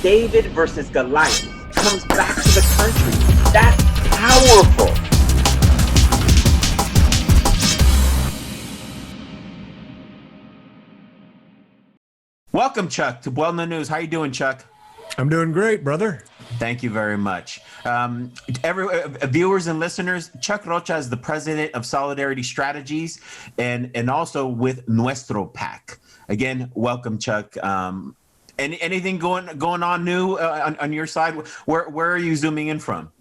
David versus Goliath comes back to the country. That's powerful. Welcome, Chuck, to BuelnaNews. How you doing, Chuck? I'm doing great, brother. Thank you very much. Viewers and listeners, Chuck Rocha is the president of Solidarity Strategies and also with Nuestro PAC. Again, welcome, Chuck. Anything going on new on your side? Where are you zooming in from?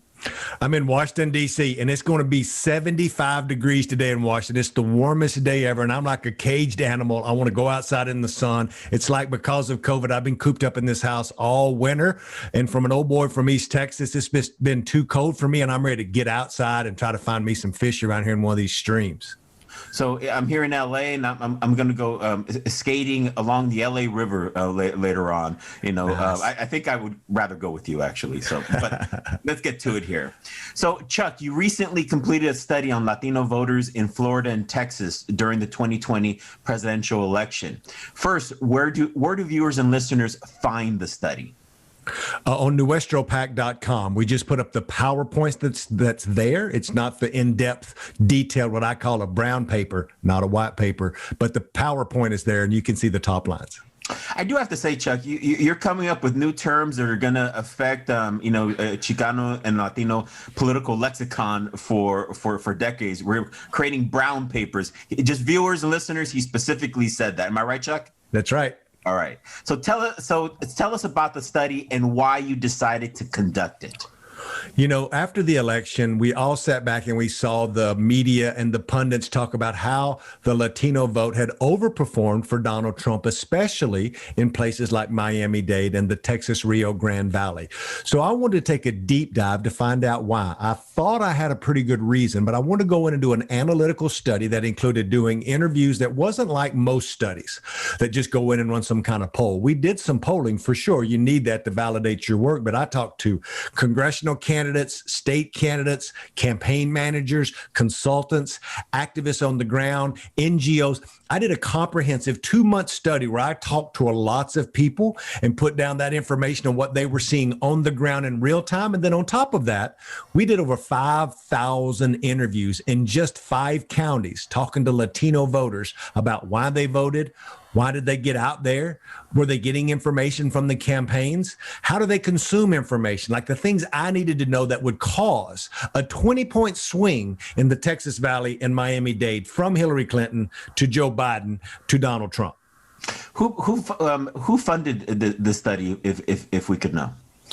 I'm in Washington, D.C., and it's going to be 75 degrees today in Washington. It's the warmest day ever, and I'm like a caged animal. I want to go outside in the sun. It's like because of COVID, I've been cooped up in this house all winter, and from an old boy from East Texas, it's been too cold for me, and I'm ready to get outside and try to find me some fish around here in one of these streams. So I'm here in LA, and I'm going to go skating along the LA River later on. You know, nice. I think I would rather go with you, actually. So, but let's get to it here. So, Chuck, you recently completed a study on Latino voters in Florida and Texas during the 2020 presidential election. First, where do viewers and listeners find the study? On nuestropac.com. We just put up the PowerPoints that's there. It's not the in-depth, detailed, what I call a brown paper, not a white paper, but the PowerPoint is there, and you can see the top lines. I do have to say, Chuck, you're coming up with new terms that are going to affect, Chicano and Latino political lexicon for decades. We're creating brown papers. Just viewers and listeners, he specifically said that. Am I right, Chuck? That's right. All right. So tell us about the study and why you decided to conduct it. You know, after the election, we all sat back and we saw the media and the pundits talk about how the Latino vote had overperformed for Donald Trump, especially in places like Miami-Dade and the Texas Rio Grande Valley. So I wanted to take a deep dive to find out why. I thought I had a pretty good reason, but I wanted to go in and do an analytical study that included doing interviews that wasn't like most studies that just go in and run some kind of poll. We did some polling for sure. You need that to validate your work, but I talked to congressional candidates, state candidates, campaign managers, consultants, activists on the ground, NGOs. I did a comprehensive 2-month study where I talked to lots of people and put down that information on what they were seeing on the ground in real time. And then on top of that, we did over 5,000 interviews in just 5 counties talking to Latino voters about why they voted. Why did they get out there? Were they getting information from the campaigns? How do they consume information? Like the things I needed to know that would cause a 20-point swing in the Texas Valley and Miami-Dade from Hillary Clinton to Joe Biden to Donald Trump. Who funded the study, if we could know?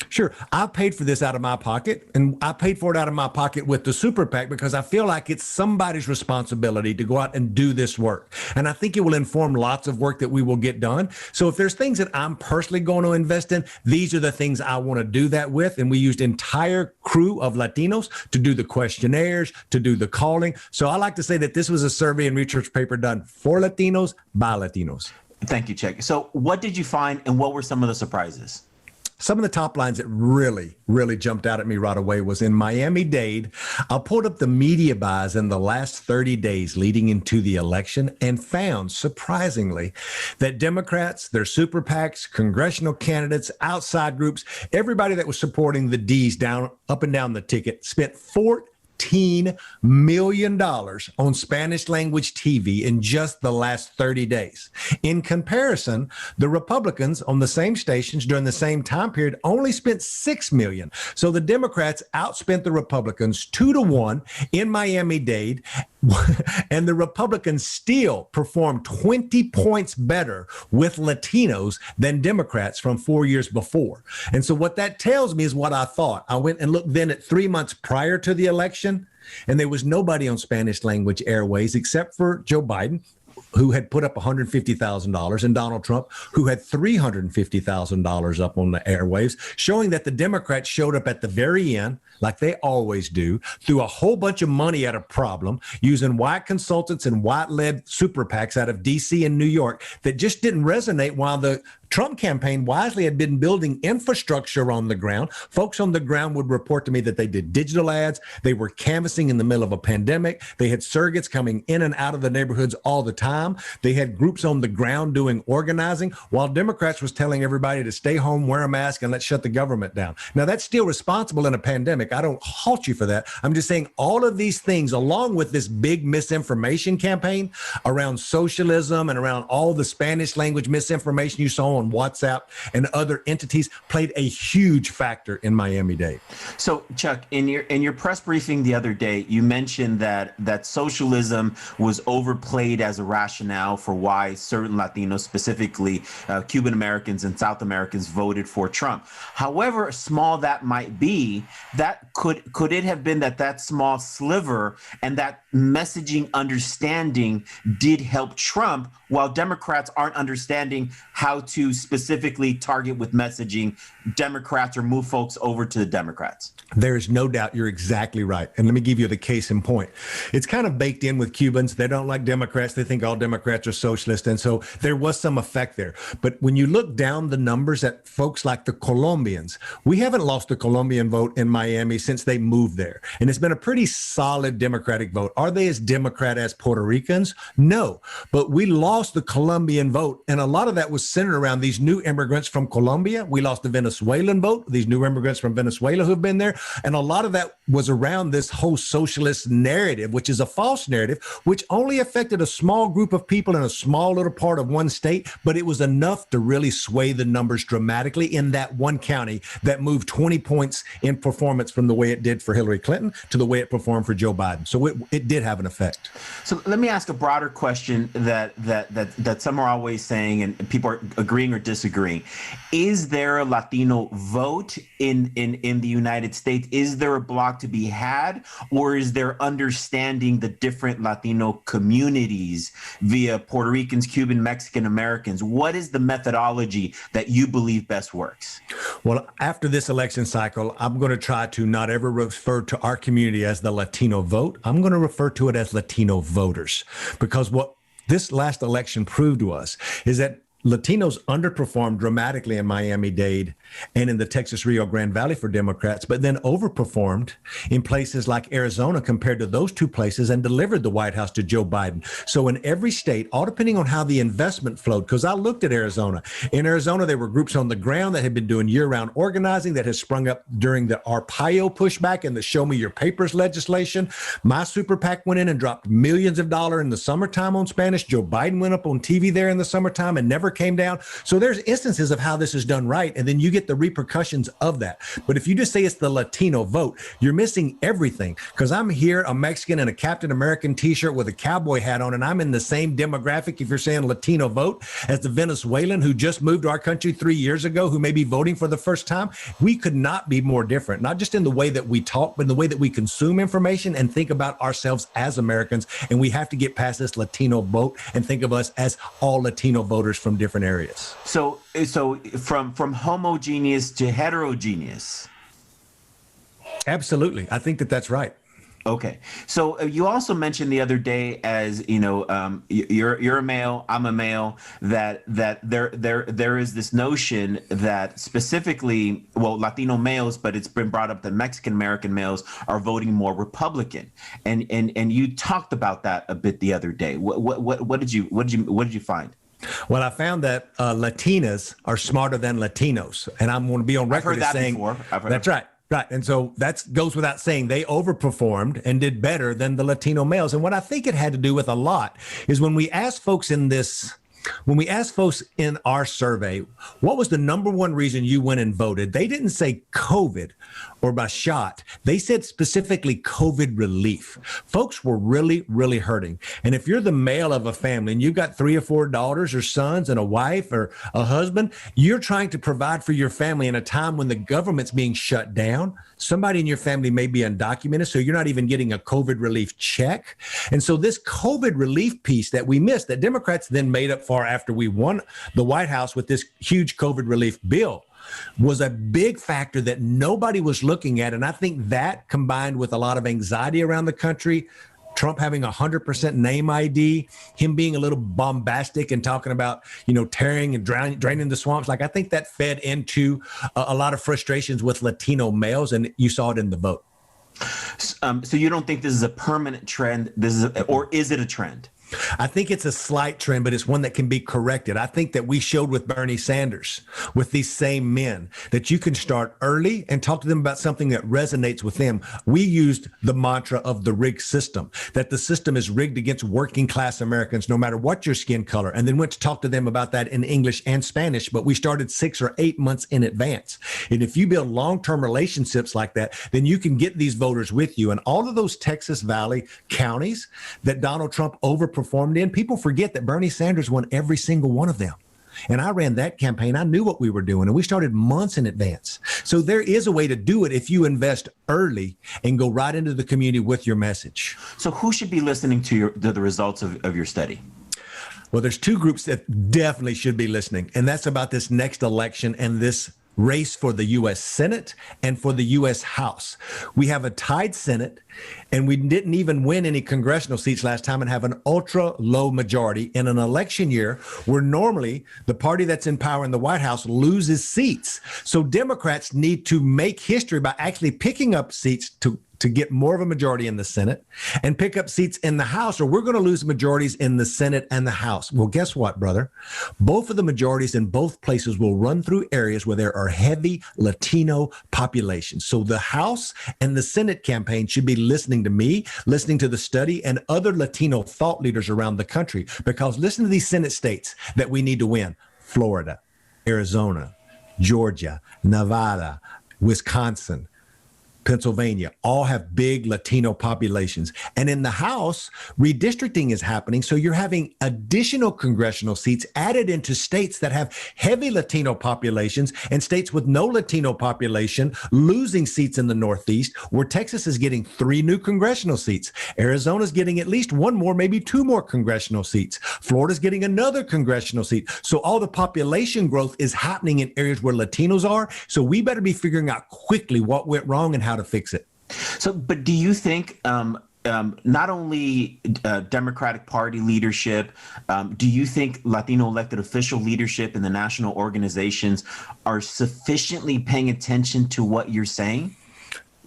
Sure. I paid for this out of my pocket, and I paid for it out of my pocket with the Super PAC because I feel like it's somebody's responsibility to go out and do this work. And I think it will inform lots of work that we will get done. So if there's things that I'm personally going to invest in, these are the things I want to do that with. And we used entire crew of Latinos to do the questionnaires, to do the calling. So I like to say that this was a survey and research paper done for Latinos by Latinos. Thank you, Chuck. So what did you find, and what were some of the surprises? Some of the top lines that really jumped out at me right away was in Miami-Dade. I pulled up the media buys in the last 30 days leading into the election and found, surprisingly, that Democrats, their super PACs, congressional candidates, outside groups, everybody that was supporting the Ds up and down the ticket spent $14 million on Spanish language TV in just the last 30 days. In comparison, the Republicans on the same stations during the same time period only spent $6 million. So the Democrats outspent the Republicans 2-1 in Miami-Dade, and the Republicans still performed 20 points better with Latinos than Democrats from 4 years before. And so what that tells me is what I thought. I went and looked then at 3 months prior to the election, and there was nobody on Spanish language airways except for Joe Biden, who had put up $150,000, and Donald Trump, who had $350,000 up on the airwaves, showing that the Democrats showed up at the very end, like they always do, threw a whole bunch of money at a problem, using white consultants and white-led super PACs out of D.C. and New York that just didn't resonate while the Trump campaign wisely had been building infrastructure on the ground. Folks on the ground would report to me that they did digital ads. They were canvassing in the middle of a pandemic. They had surrogates coming in and out of the neighborhoods all the time. They had groups on the ground doing organizing, while Democrats was telling everybody to stay home, wear a mask, and let's shut the government down. Now, that's still responsible in a pandemic. I don't halt you for that. I'm just saying all of these things, along with this big misinformation campaign around socialism and around all the Spanish language misinformation you saw on WhatsApp and other entities, played a huge factor in Miami-Dade. So, Chuck, in your press briefing the other day, you mentioned that socialism was overplayed as a rationale for why certain Latinos, specifically Cuban Americans and South Americans, voted for Trump. However small that might be, that could it have been that small sliver and that messaging understanding did help Trump, while Democrats aren't understanding how to specifically target with messaging Democrats or move folks over to the Democrats? There's no doubt you're exactly right. And let me give you the case in point. It's kind of baked in with Cubans. They don't like Democrats. They think all Democrats are socialist. And so there was some effect there. But when you look down the numbers at folks like the Colombians, we haven't lost the Colombian vote in Miami since they moved there. And it's been a pretty solid Democratic vote. Are they as Democrat as Puerto Ricans? No. But we lost the Colombian vote. And a lot of that was centered around these new immigrants from Colombia. We lost the Venezuelan vote, these new immigrants from Venezuela who've been there. And a lot of that was around this whole socialist narrative, which is a false narrative, which only affected a small group of people in a small little part of one state. But it was enough to really sway the numbers dramatically in that one county that moved 20 points in performance from the way it did for Hillary Clinton to the way it performed for Joe Biden. So it did have an effect. So let me ask a broader question that some are always saying, and people are agreeing or disagreeing. Is there a Latino vote in the United States? Is there a block to be had, or is there understanding the different Latino communities via Puerto Ricans, Cuban, Mexican Americans? What is the methodology that you believe best works? Well, after this election cycle, I'm going to try to not ever refer to our community as the Latino vote. I'm going to refer to it as Latino voters, because what this last election proved to us is that Latinos underperformed dramatically in Miami-Dade and in the Texas Rio Grande Valley for Democrats, but then overperformed in places like Arizona compared to those two places and delivered the White House to Joe Biden. So in every state, all depending on how the investment flowed, because I looked at Arizona. In Arizona, there were groups on the ground that had been doing year-round organizing that has sprung up during the Arpaio pushback and the Show Me Your Papers legislation. My super PAC went in and dropped millions of dollars in the summertime on Spanish. Joe Biden went up on TV there in the summertime and never came down. So there's instances of how this is done right, and then you get the repercussions of that. But if you just say it's the Latino vote, you're missing everything, because I'm here, a Mexican in a Captain American t-shirt with a cowboy hat on, and I'm in the same demographic, if you're saying Latino vote, as the Venezuelan who just moved to our country 3 years ago, who may be voting for the first time. We could not be more different, not just in the way that we talk, but in the way that we consume information and think about ourselves as Americans. And we have to get past this Latino vote and think of us as all Latino voters from different areas. So from homogeneous to heterogeneous. Absolutely. I think that that's right. Okay. So you also mentioned the other day, as you know, you're a male, I'm a male, that there is this notion that specifically, well, Latino males, but it's been brought up that Mexican American males are voting more Republican, and you talked about that a bit the other day. What did you find? Well, I found that Latinas are smarter than Latinos, and I'm going to be on record as saying that's right. Right. And so that goes without saying. They overperformed and did better than the Latino males. And what I think it had to do with a lot is when we asked folks in our survey, what was the number one reason you went and voted? They didn't say COVID or by shot. They said specifically COVID relief. Folks were really, really hurting. And if you're the male of a family and you've got 3 or 4 daughters or sons and a wife or a husband, you're trying to provide for your family in a time when the government's being shut down. Somebody in your family may be undocumented, so you're not even getting a COVID relief check. And so this COVID relief piece that we missed, that Democrats then made up for after we won the White House with this huge COVID relief bill, was a big factor that nobody was looking at. And I think that, combined with a lot of anxiety around the country, Trump having 100% name ID, him being a little bombastic and talking about, tearing and draining the swamps. Like, I think that fed into a lot of frustrations with Latino males, and you saw it in the vote. So you don't think this is a permanent trend? Or is it a trend? I think it's a slight trend, but it's one that can be corrected. I think that we showed with Bernie Sanders, with these same men, that you can start early and talk to them about something that resonates with them. We used the mantra of the rigged system, that the system is rigged against working class Americans, no matter what your skin color, and then went to talk to them about that in English and Spanish, but we started 6 or 8 months in advance. And if you build long-term relationships like that, then you can get these voters with you. And all of those Texas Valley counties that Donald Trump overperformed in, people forget that Bernie Sanders won every single one of them. And I ran that campaign. I knew what we were doing, and we started months in advance. So there is a way to do it if you invest early and go right into the community with your message. So who should be listening to the results of your study? Well, there's 2 groups that definitely should be listening, and that's about this next election and this race for the U.S. Senate and for the U.S. House. We have a tied Senate, and we didn't even win any congressional seats last time and have an ultra low majority in an election year where normally the party that's in power in the White House loses seats. So Democrats need to make history by actually picking up seats to get more of a majority in the Senate and pick up seats in the House, or we're going to lose majorities in the Senate and the House. Well, guess what, brother? Both of the majorities in both places will run through areas where there are heavy Latino populations. So the House and the Senate campaign should be listening to me, listening to the study, and other Latino thought leaders around the country, because listen to these Senate states that we need to win: Florida, Arizona, Georgia, Nevada, Wisconsin, Pennsylvania, all have big Latino populations. And in the House, redistricting is happening. So you're having additional congressional seats added into states that have heavy Latino populations and states with no Latino population losing seats in the Northeast, where Texas is getting 3 new congressional seats. Arizona's getting at least 1 more, maybe 2 more congressional seats. Florida's getting another congressional seat. So all the population growth is happening in areas where Latinos are. So we better be figuring out quickly what went wrong and how to fix it. So, but do you think not only Democratic Party leadership, do you think Latino elected official leadership in the national organizations are sufficiently paying attention to what you're saying?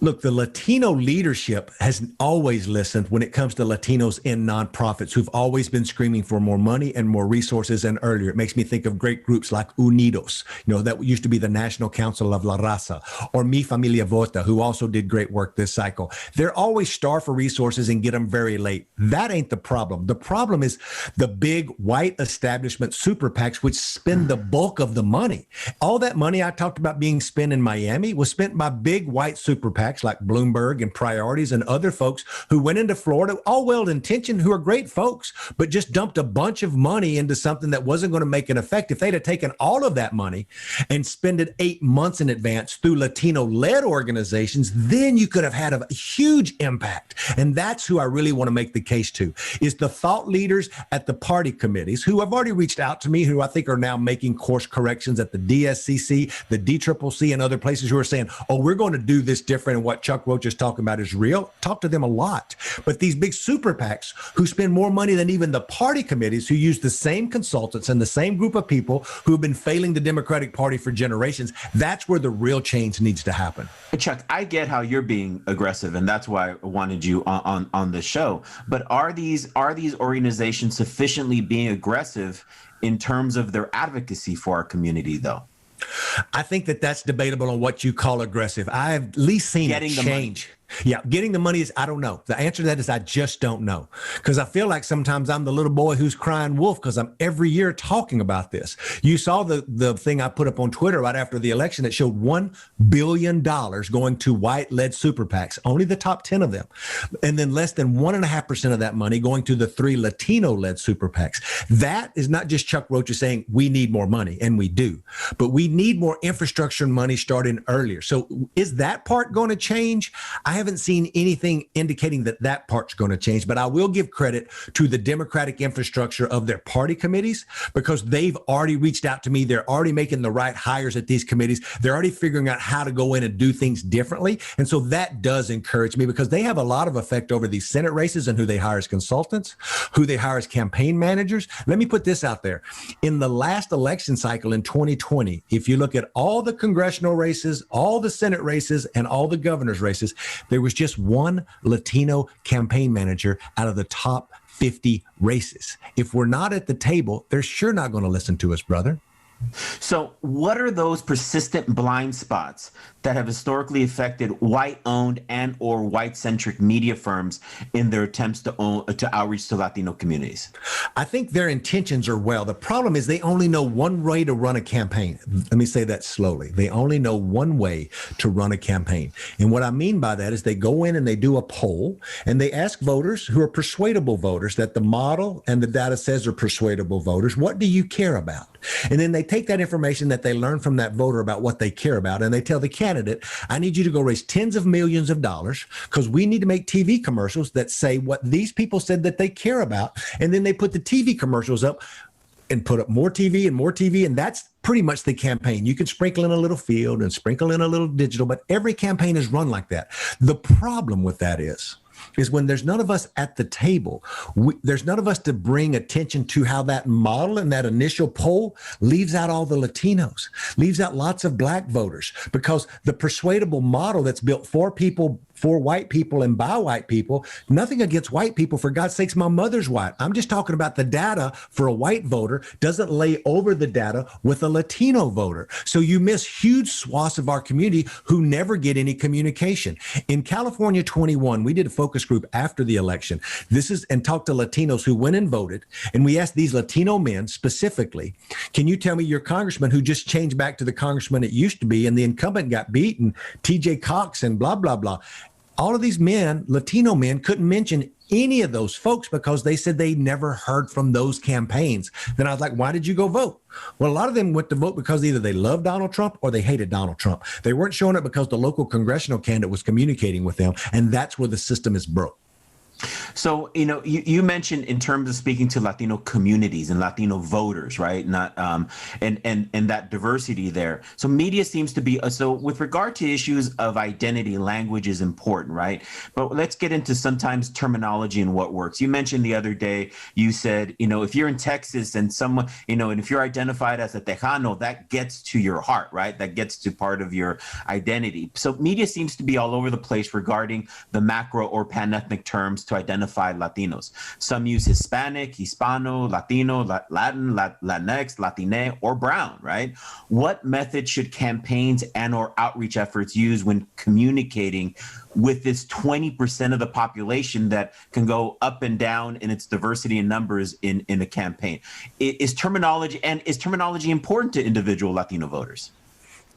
Look, the Latino leadership has always listened when it comes to Latinos in nonprofits who've always been screaming for more money and more resources and earlier. It makes me think of great groups like Unidos, that used to be the National Council of La Raza, or Mi Familia Vota, who also did great work this cycle. They're always starved for resources and get them very late. That ain't the problem. The problem is the big white establishment super PACs, which spend the bulk of the money. All that money I talked about being spent in Miami was spent by big white super PACs like Bloomberg and Priorities and other folks who went into Florida, all well-intentioned, who are great folks, but just dumped a bunch of money into something that wasn't going to make an effect. If they'd have taken all of that money and spent it 8 months in advance through Latino-led organizations, then you could have had a huge impact. And that's who I really want to make the case to, is the thought leaders at the party committees who have already reached out to me, who I think are now making course corrections at the DSCC, the DCCC, and other places, who are saying, oh, we're going to do this different, and what Chuck Rocha is talking about is real. Talk to them a lot. But these big super PACs who spend more money than even the party committees, who use the same consultants and the same group of people who have been failing the Democratic Party for generations, that's where the real change needs to happen. Chuck, I get how you're being aggressive, and that's why I wanted you on the show. But are these organizations sufficiently being aggressive in terms of their advocacy for our community, though? I think that's debatable on what you call aggressive. I've at least seen a change. Yeah, getting the money is, I don't know. The answer to that is I just don't know. Because I feel like sometimes I'm the little boy who's crying wolf because I'm every year talking about this. You saw the thing I put up on Twitter right after the election that showed $1 billion going to white-led super PACs, only the top 10 of them. And then less than 1.5% of that money going to the 3 Latino-led super PACs. That is not just Chuck Rocha saying we need more money, and we do. But we need more infrastructure and money starting earlier. So is that part going to change? I haven't seen anything indicating that that part's going to change, but I will give credit to the Democratic infrastructure of their party committees, because they've already reached out to me. They're already making the right hires at these committees. They're already figuring out how to go in and do things differently. And so that does encourage me, because they have a lot of effect over these Senate races and who they hire as consultants, who they hire as campaign managers. Let me put this out there. In the last election cycle in 2020, if you look at all the congressional races, all the Senate races, and all the governor's races, there was just one Latino campaign manager out of the top 50 races. If we're not at the table, they're sure not going to listen to us, brother. So what are those persistent blind spots that have historically affected white-owned and or white-centric media firms in their attempts to outreach to Latino communities? I think their intentions are well. The problem is they only know one way to run a campaign. Let me say that slowly. They only know one way to run a campaign. And what I mean by that is they go in and they do a poll and they ask voters who are persuadable voters, that the model and the data says are persuadable voters, what do you care about? And then they take that information that they learn from that voter about what they care about, and they tell the candidate, I need you to go raise tens of millions of dollars because we need to make TV commercials that say what these people said that they care about. And then they put the TV commercials up and put up more TV and more TV. And that's pretty much the campaign. You can sprinkle in a little field and sprinkle in a little digital, but every campaign is run like that. The problem with that is when there's none of us at the table, there's none of us to bring attention to how that model and that initial poll leaves out all the Latinos, leaves out lots of black voters, because the persuadable model that's built for people, for white people and by white people, nothing against white people. For God's sakes, my mother's white. I'm just talking about the data for a white voter doesn't lay over the data with a Latino voter. So you miss huge swaths of our community who never get any communication. In California 21, we did a focus group after the election. And talked to Latinos who went and voted. And we asked these Latino men specifically, can you tell me your congressman who just changed back to the congressman it used to be and the incumbent got beaten, TJ Cox and blah, blah, blah. All of these men, Latino men, couldn't mention any of those folks because they said they never heard from those campaigns. Then I was like, why did you go vote? Well, a lot of them went to vote because either they loved Donald Trump or they hated Donald Trump. They weren't showing up because the local congressional candidate was communicating with them. And that's where the system is broke. So, you mentioned in terms of speaking to Latino communities and Latino voters, right? Not and that diversity there. So media seems to be so with regard to issues of identity, language is important, right? But let's get into sometimes terminology and what works. You mentioned the other day, you said, if you're in Texas and someone, and if you're identified as a Tejano, that gets to your heart, right? That gets to part of your identity. So media seems to be all over the place regarding the macro or pan-ethnic terms to identify Latinos. Some use Hispanic, Hispano, Latino, Latin, Latinx, Latine, or Brown, right? What method should campaigns and or outreach efforts use when communicating with this 20% of the population that can go up and down in its diversity and numbers in a campaign? Is terminology important to individual Latino voters?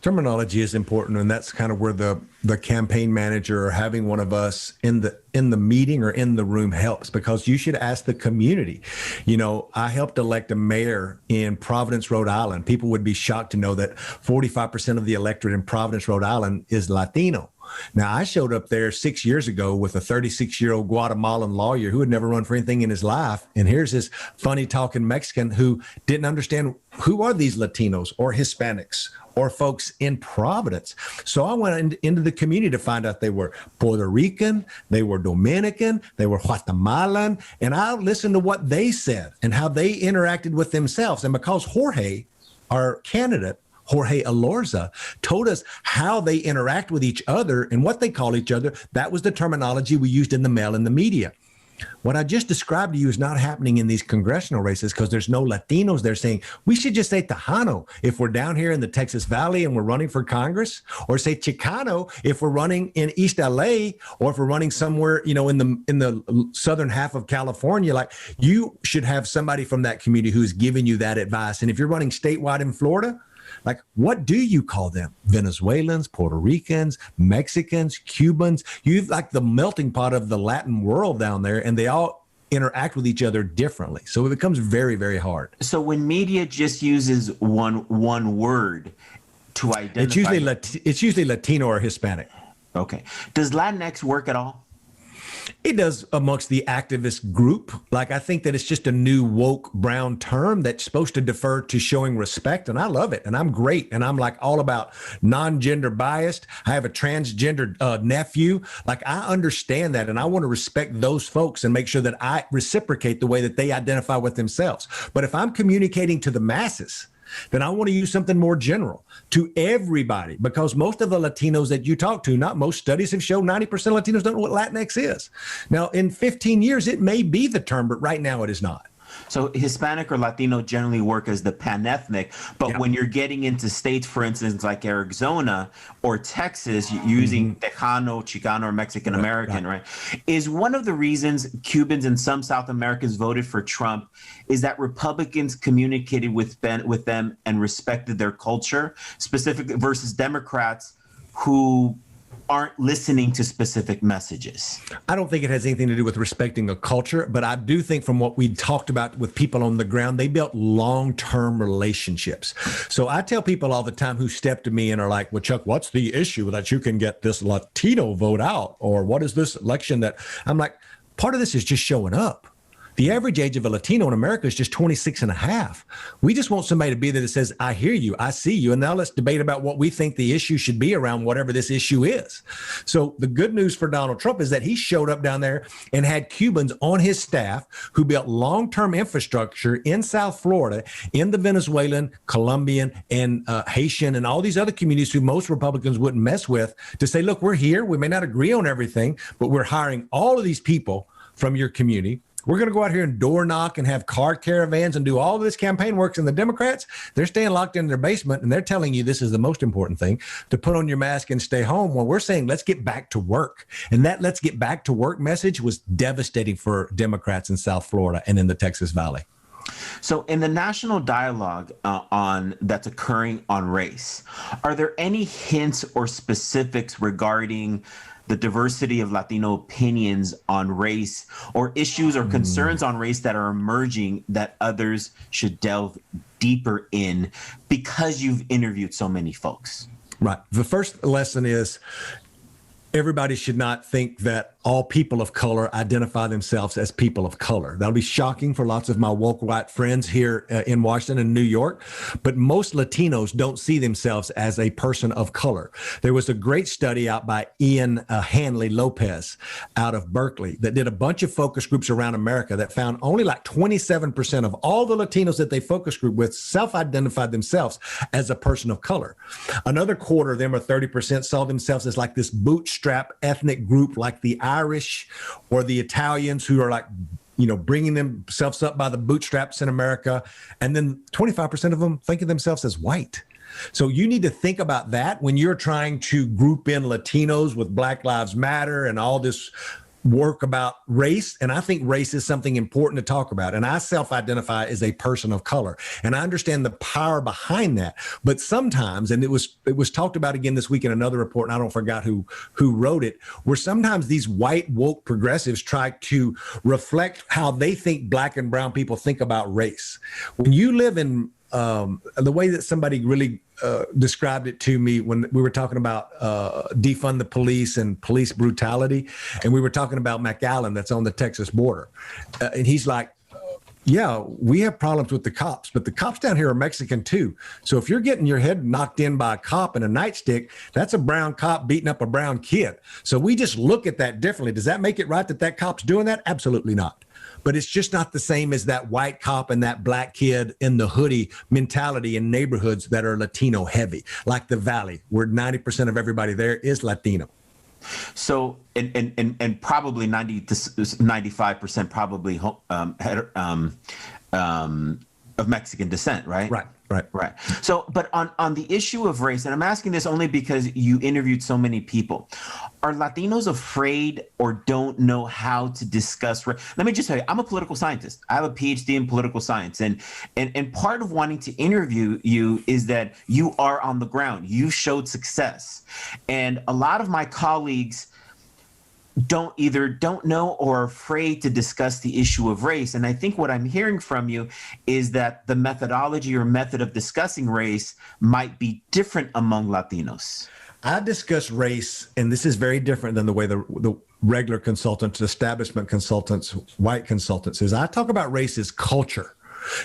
Terminology is important, and that's kind of where the campaign manager or having one of us in the meeting or in the room helps, because you should ask the community. I helped elect a mayor in Providence, Rhode Island. People would be shocked to know that 45% of the electorate in Providence, Rhode Island is Latino. Now, I showed up there 6 years ago with a 36-year-old Guatemalan lawyer who had never run for anything in his life. And here's this funny talking Mexican who didn't understand who are these Latinos or Hispanics or folks in Providence. So I went into the community to find out they were Puerto Rican, they were Dominican, they were Guatemalan, and I listened to what they said and how they interacted with themselves. And because Jorge, our candidate, Jorge Alorza, told us how they interact with each other and what they call each other, that was the terminology we used in the mail and the media. What I just described to you is not happening in these congressional races because there's no Latinos there saying, we should just say Tejano if we're down here in the Texas Valley and we're running for Congress, or say Chicano if we're running in East LA, or if we're running somewhere, in the southern half of California. Like, you should have somebody from that community who's giving you that advice. And if you're running statewide in Florida, like, what do you call them? Venezuelans, Puerto Ricans, Mexicans, Cubans. You've like the melting pot of the Latin world down there, and they all interact with each other differently. So it becomes very, very hard. So when media just uses one word to identify, it's usually Latino or Hispanic. Okay. Does Latinx work at all? It does amongst the activist group. Like, I think that it's just a new woke brown term that's supposed to defer to showing respect. And I love it. And I'm great. And I'm like all about non-gender biased. I have a transgender nephew. Like, I understand that. And I want to respect those folks and make sure that I reciprocate the way that they identify with themselves. But if I'm communicating to the masses, then I want to use something more general to everybody, because most of the Latinos that you talk to, not most, studies have shown 90% of Latinos don't know what Latinx is. Now, in 15 years, it may be the term, but right now it is not. So Hispanic or Latino generally work as the pan-ethnic, but when you're getting into states, for instance, like Arizona or Texas, using Tejano, Chicano, or Mexican American, right? Is one of the reasons Cubans and some South Americans voted for Trump is that Republicans communicated with them and respected their culture, specifically versus Democrats who aren't listening to specific messages? I don't think it has anything to do with respecting a culture, but I do think from what we talked about with people on the ground, they built long-term relationships. So I tell people all the time who step to me and are like, well, Chuck, what's the issue that you can get this Latino vote out? Or what is this election that I'm like, part of this is just showing up. The average age of a Latino in America is just 26 and a half. We just want somebody to be there that says, I hear you, I see you, and now let's debate about what we think the issue should be around whatever this issue is. So the good news for Donald Trump is that he showed up down there and had Cubans on his staff who built long-term infrastructure in South Florida, in the Venezuelan, Colombian, and Haitian, and all these other communities who most Republicans wouldn't mess with, to say, look, we're here. We may not agree on everything, but we're hiring all of these people from your community. We're going to go out here and door knock and have car caravans and do all of this campaign work. And the Democrats, they're staying locked in their basement and they're telling you this is the most important thing, to put on your mask and stay home. Well, we're saying, let's get back to work. And that let's get back to work message was devastating for Democrats in South Florida and in the Texas Valley. So in the national dialogue that's occurring on race, are there any hints or specifics regarding the diversity of Latino opinions on race, or issues or concerns on race that are emerging that others should delve deeper in, because you've interviewed so many folks? Right. The first lesson is everybody should not think that all people of color identify themselves as people of color. That'll be shocking for lots of my woke white friends here in Washington and New York, but most Latinos don't see themselves as a person of color. There was a great study out by Ian Hanley Lopez out of Berkeley that did a bunch of focus groups around America that found only like 27% of all the Latinos that they focus group with self-identified themselves as a person of color. Another quarter of them, or 30%, saw themselves as like this bootstrap ethnic group, like the Irish or the Italians, who are like, you know, bringing themselves up by the bootstraps in America. And then 25% of them think of themselves as white. So you need to think about that when you're trying to group in Latinos with Black Lives Matter and all this work about race. And I think race is something important to talk about. And I self-identify as a person of color. And I understand the power behind that. But sometimes, and it was talked about again this week in another report, and I don't forget who wrote it, where sometimes these white woke progressives try to reflect how they think Black and brown people think about race. When you live in the way that somebody really described it to me when we were talking about defund the police and police brutality, and we were talking about McAllen that's on the Texas border. And he's like, yeah, we have problems with the cops, but the cops down here are Mexican too. So if you're getting your head knocked in by a cop and a nightstick, that's a brown cop beating up a brown kid. So we just look at that differently. Does that make it right that that cop's doing that? Absolutely not. But it's just not the same as that white cop and that Black kid in the hoodie mentality in neighborhoods that are Latino heavy, like the Valley, where 90% of everybody there is Latino. So, and probably 90 to 95% probably of Mexican descent, right? Right. So, but on the issue of race, and I'm asking this only because you interviewed so many people, are Latinos afraid or don't know how to discuss race? Let me just tell you, I'm a political scientist. I have a PhD in political science, and part of wanting to interview you is that you are on the ground. You showed success, and a lot of my colleagues don't know or are afraid to discuss the issue of race. And I think what I'm hearing from you is that the methodology or method of discussing race might be different among Latinos. I discuss race, and this is very different than the way the regular consultants, establishment consultants, white consultants is. I talk about race as culture,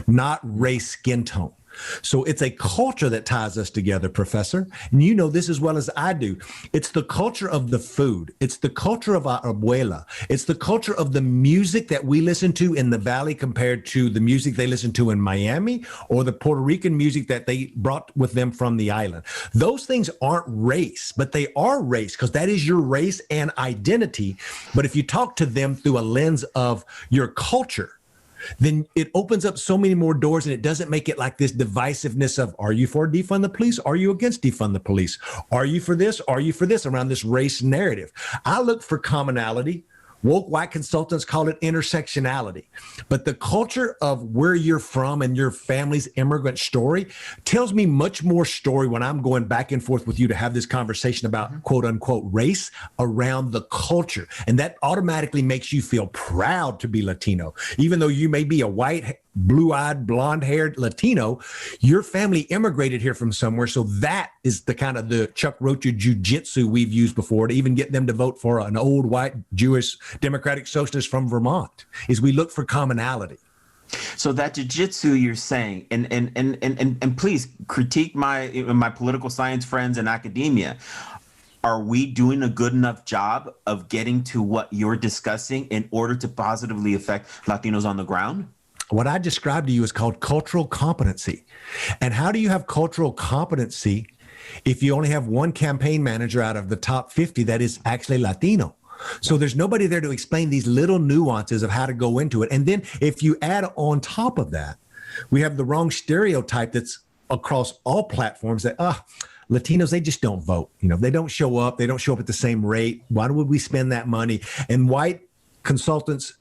not race skin tone. So it's a culture that ties us together, Professor. And you know this as well as I do. It's the culture of the food. It's the culture of our abuela. It's the culture of the music that we listen to in the Valley compared to the music they listen to in Miami or the Puerto Rican music that they brought with them from the island. Those things aren't race, but they are race because that is your race and identity. But if you talk to them through a lens of your culture, then it opens up so many more doors, and it doesn't make it like this divisiveness of, are you for defund the police? Are you against defund the police? Are you for this? Are you for this? Around this race narrative. I look for commonality. Woke white consultants call it intersectionality. But the culture of where you're from and your family's immigrant story tells me much more story when I'm going back and forth with you to have this conversation about quote unquote race around the culture. And that automatically makes you feel proud to be Latino. Even though you may be a white, blue-eyed, blonde-haired Latino, your family immigrated here from somewhere. So that is the kind of the Chuck Rocha jujitsu we've used before to even get them to vote for an old white Jewish Democratic Socialist from Vermont, is we look for commonality. So that jiu-jitsu you're saying, and please critique my political science friends in academia. Are we doing a good enough job of getting to what you're discussing in order to positively affect Latinos on the ground? What I described to you is called cultural competency. And how do you have cultural competency if you only have one campaign manager out of the top 50 that is actually Latino? So there's nobody there to explain these little nuances of how to go into it. And then if you add on top of that, we have the wrong stereotype that's across all platforms that, Latinos, they just don't vote. You know, they don't show up. They don't show up at the same rate. Why would we spend that money? And white consultants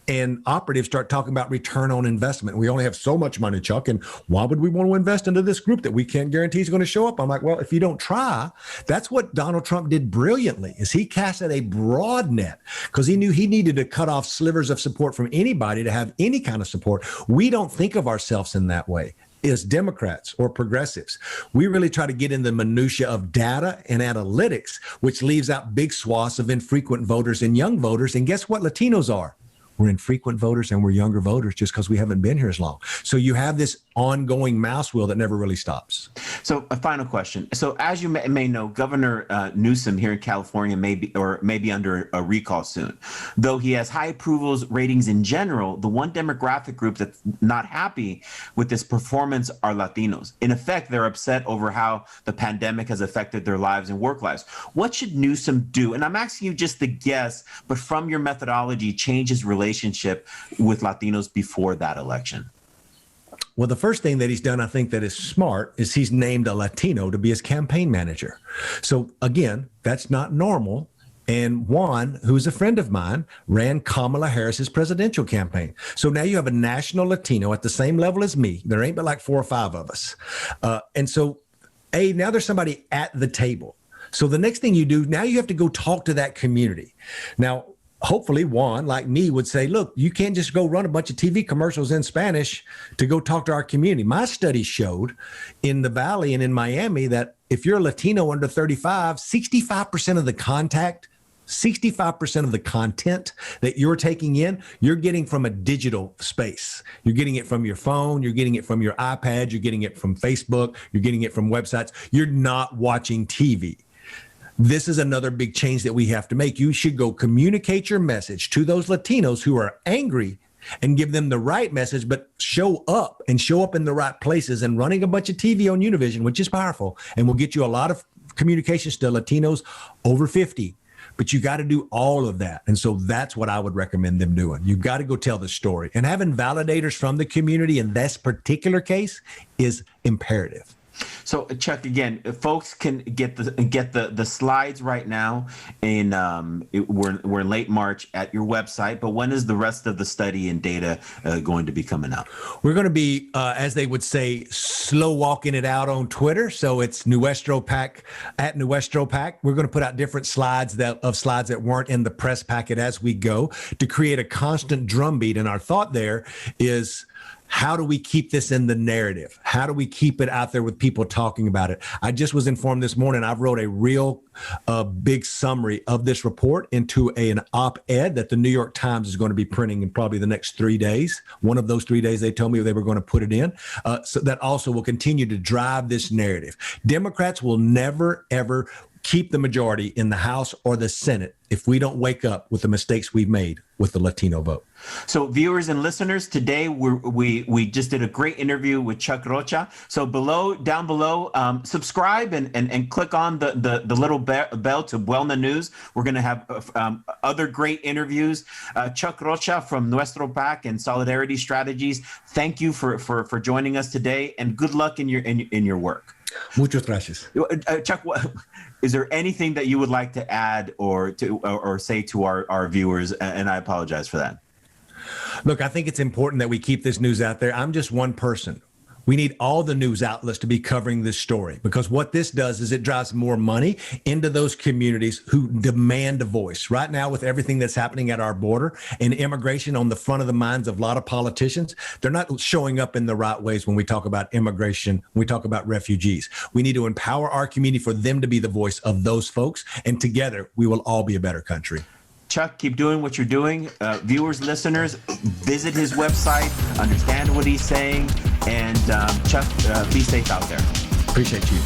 and operatives start talking about return on investment. We only have so much money, Chuck, and why would we want to invest into this group that we can't guarantee is going to show up? I'm like, well, if you don't try, that's what Donald Trump did brilliantly, is he casted a broad net because he knew he needed to cut off slivers of support from anybody to have any kind of support. We don't think of ourselves in that way as Democrats or progressives. We really try to get in the minutia of data and analytics, which leaves out big swaths of infrequent voters and young voters. And guess what Latinos are? We're infrequent voters and we're younger voters just because we haven't been here as long. So you have this ongoing mouse wheel that never really stops. So a final question. So as you may know, Governor Newsom here in California may be under a recall soon. Though he has high approvals ratings in general, the one demographic group that's not happy with this performance are Latinos. In effect, they're upset over how the pandemic has affected their lives and work lives. What should Newsom do? And I'm asking you just to guess, but from your methodology, change his relationship with Latinos before that election. Well, the first thing that he's done, I think that is smart, is he's named a Latino to be his campaign manager. So again, that's not normal. And Juan, who's a friend of mine, ran Kamala Harris's presidential campaign. So now you have a national Latino at the same level as me. There ain't but like 4 or 5 of us. And so, now there's somebody at the table. So the next thing you do, now you have to go talk to that community. Now, hopefully Juan, like me, would say, look, you can't just go run a bunch of TV commercials in Spanish to go talk to our community. My study showed in the Valley and in Miami that if you're a Latino under 35, 65% of the contact, 65% of the content that you're taking in, you're getting from a digital space. You're getting it from your phone. You're getting it from your iPad. You're getting it from Facebook. You're getting it from websites. You're not watching TV. This is another big change that we have to make. You should go communicate your message to those Latinos who are angry and give them the right message, but show up in the right places. And running a bunch of TV on Univision, which is powerful, and will get you a lot of communications to Latinos over 50. But you got to do all of that. And so that's what I would recommend them doing. You got to go tell the story. And having validators from the community in this particular case is imperative. So Chuck, again, folks can get the slides right now we're in late March at your website, but when is the rest of the study and data going to be coming out? We're going to be, as they would say, slow walking it out on Twitter. So it's Nuestro Pack at Nuestro Pack. We're going to put out different slides that weren't in the press packet as we go to create a constant drumbeat. And our thought there is, how do we keep this in the narrative? How do we keep it out there with people talking about it? I just was informed this morning, I wrote a real big summary of this report into an op-ed that the New York Times is going to be printing in probably the next 3 days. One of those 3 days, they told me they were going to put it in. So that also will continue to drive this narrative. Democrats will never, ever keep the majority in the House or the Senate if we don't wake up with the mistakes we've made with the Latino vote. So viewers and listeners, today we just did a great interview with Chuck Rocha. So down below, subscribe and click on the little bell to Buelna News. We're going to have other great interviews. Chuck Rocha from Nuestro PAC and Solidarity Strategies. Thank you for joining us today, and good luck in your work. Muchas gracias. Chuck, is there anything that you would like to add or say to our viewers? And I apologize for that. Look, I think it's important that we keep this news out there. I'm just one person. We need all the news outlets to be covering this story, because what this does is it drives more money into those communities who demand a voice. Right now, with everything that's happening at our border and immigration on the front of the minds of a lot of politicians, they're not showing up in the right ways when we talk about immigration, when we talk about refugees. We need to empower our community for them to be the voice of those folks, and together we will all be a better country. Chuck, keep doing what you're doing. Viewers, listeners, visit his website, understand what he's saying, and Chuck, be safe out there. Appreciate you.